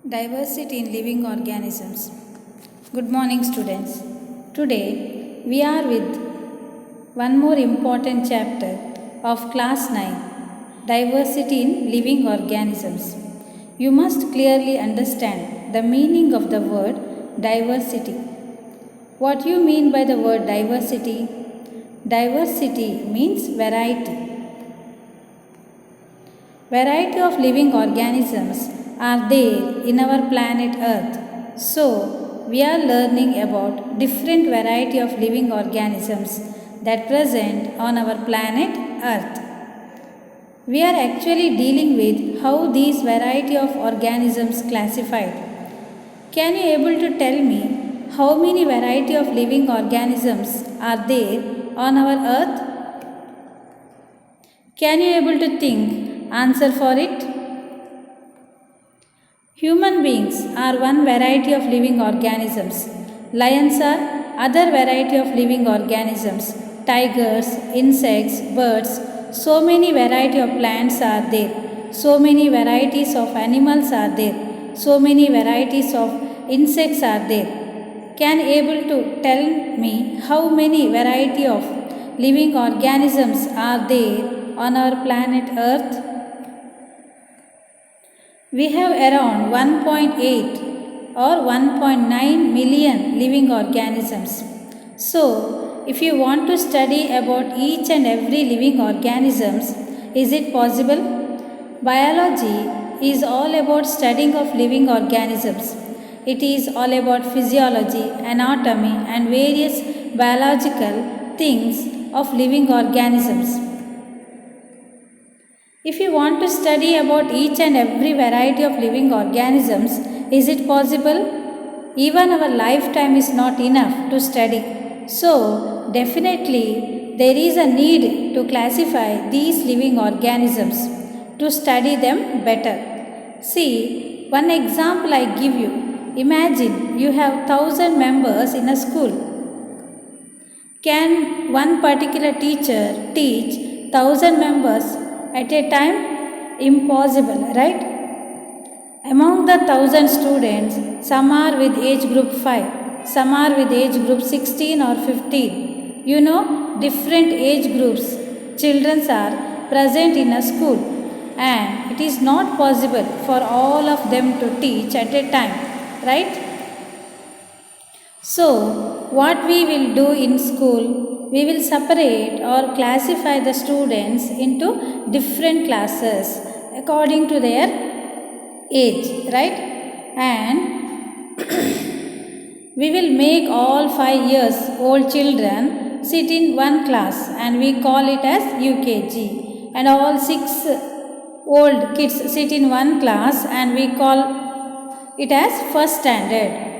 Diversity in living organisms. Good morning, students. Today we are with one more important chapter of class 9, Diversity in living organisms. You must clearly understand the meaning of the word diversity. What you mean by the word diversity? Diversity means variety. Variety of living organisms are there in our planet Earth. So, we are learning about different variety of living organisms that present on our planet Earth. We are actually dealing with how these variety of organisms classified. Can you able to tell me how many variety of living organisms are there on our Earth? Can you able to think answer for it? Human beings are one variety of living organisms. Lions are other variety of living organisms. Tigers, insects, birds, so many variety of plants are there. So many varieties of animals are there. So many varieties of insects are there. Can able to tell me how many variety of living organisms are there on our planet Earth? We have around 1.8 or 1.9 million living organisms. So, if you want to study about each and every living organisms, is it possible? Biology is all about studying of living organisms. It is all about physiology, anatomy and various biological things of living organisms. If you want to study about each and every variety of living organisms, is it possible? Even our lifetime is not enough to study. So, definitely there is a need to classify these living organisms to study them better. See, one example I give you. Imagine you have 1,000 members in a school. Can one particular teacher teach 1,000 members at a time? Impossible, right? Among the 1,000 students, some are with age group 5, some are with age group 16 or 15. You know, different age groups, children are present in a school, and it is not possible for all of them to teach at a time, right? So, what we will do in school, we will separate or classify the students into different classes according to their age, right? And we will make all 5 years old children sit in one class and we call it as UKG, and all 6 old kids sit in one class and we call it as first standard.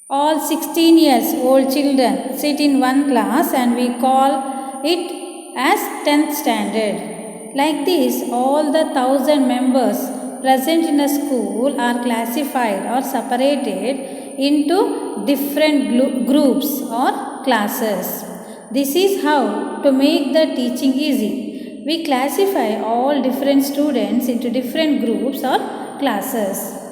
All 16 years old children sit in one class and we call it as 10th standard. Like this, all the 1,000 members present in a school are classified or separated into different groups or classes. This is how to make the teaching easy. We classify all different students into different groups or classes.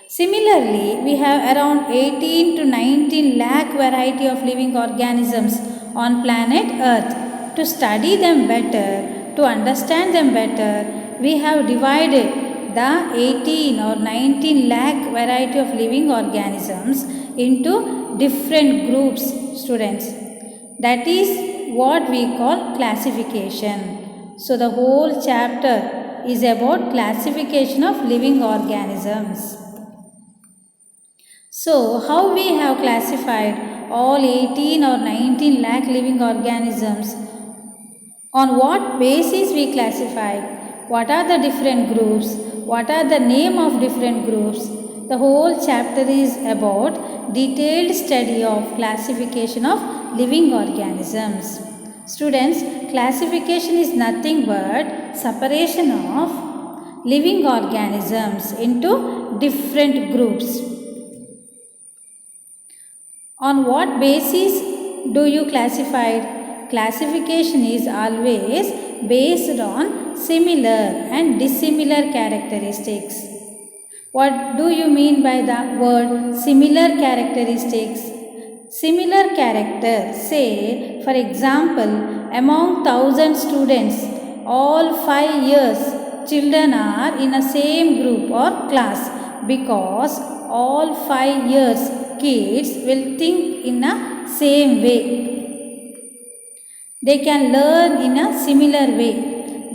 Similarly, we have around 18 to 19 lakh variety of living organisms on planet Earth. To study them better, to understand them better, we have divided the 18 or 19 lakh variety of living organisms into different groups, students. That is what we call classification. So, the whole chapter is about classification of living organisms. So, how we have classified all 18 or 19 lakh living organisms? On what basis we classified? What are the different groups? What are the name of different groups? The whole chapter is about detailed study of classification of living organisms. Students, classification is nothing but separation of living organisms into different groups. On what basis do you classify? Classification is always based on similar and dissimilar characteristics. What do you mean by the word similar characteristics? Similar character, say for example, among 1,000 students, all 5 years children are in a same group or class, because all 5 years kids will think in a same way. They can learn in a similar way.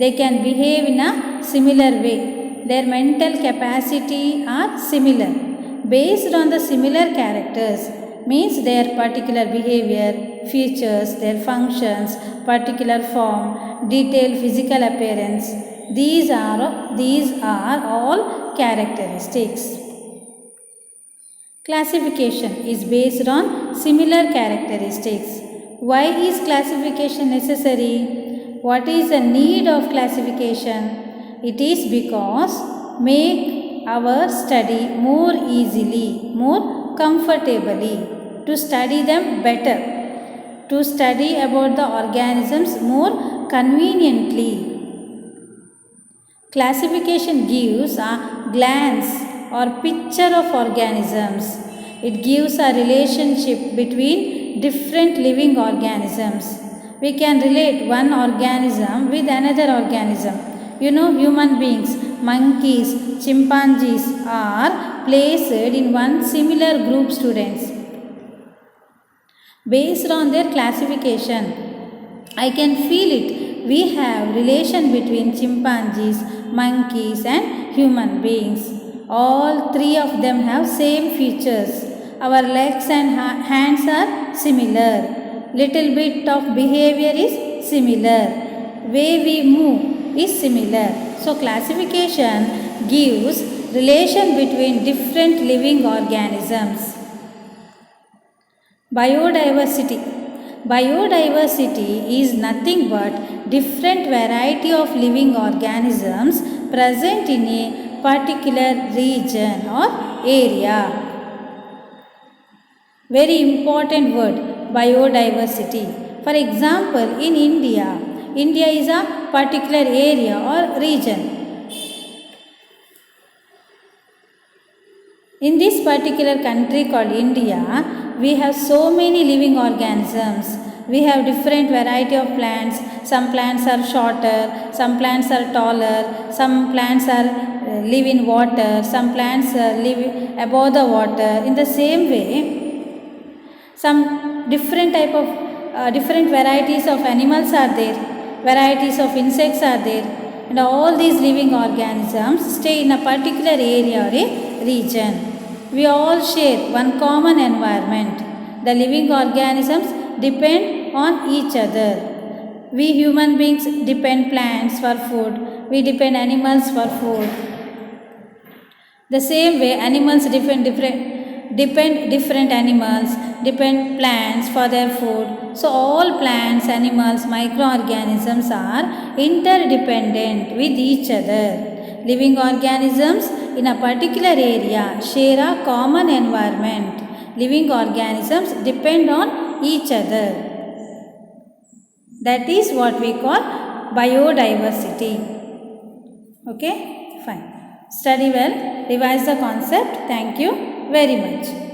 They can behave in a similar way. Their mental capacity are similar. Based on the similar characters means their particular behavior, features, their functions, particular form, detailed physical appearance. These are all characteristics. Classification is based on similar characteristics. Why is classification necessary? What is the need of classification? It is because make our study more easily, more comfortably, to study them better, to study about the organisms more conveniently. Classification gives a glance or picture of organisms. It gives a relationship between different living organisms. We can relate one organism with another organism. Human beings, monkeys, chimpanzees are placed in one similar group, students. Based on their classification, I can feel it. We have relation between chimpanzees, monkeys and human beings. All 3 of them have same features. Our legs and hands are similar. Little bit of behavior is similar. Way we move is similar. So classification gives relation between different living organisms. Biodiversity. Biodiversity is nothing but different variety of living organisms present in a particular region or area. Very important word, biodiversity. For example, in India is a particular area or region. In this particular country called India, we have so many living organisms. We have different variety of plants. Some plants are shorter, some plants are taller, some plants are live in water, some plants live above the water. In the same way, some different type of different varieties of animals are there, varieties of insects are there, and all these living organisms stay in a particular area or a region. We all share one common environment. The living organisms depend on each other. We human beings depend plants for food. We depend animals for food. The same way, animals depend different animals, depend plants for their food. So all plants, animals, microorganisms are interdependent with each other. Living organisms in a particular area share a common environment. Living organisms depend on each other. That is what we call biodiversity. Okay, fine. Study well, revise the concept. Thank you very much.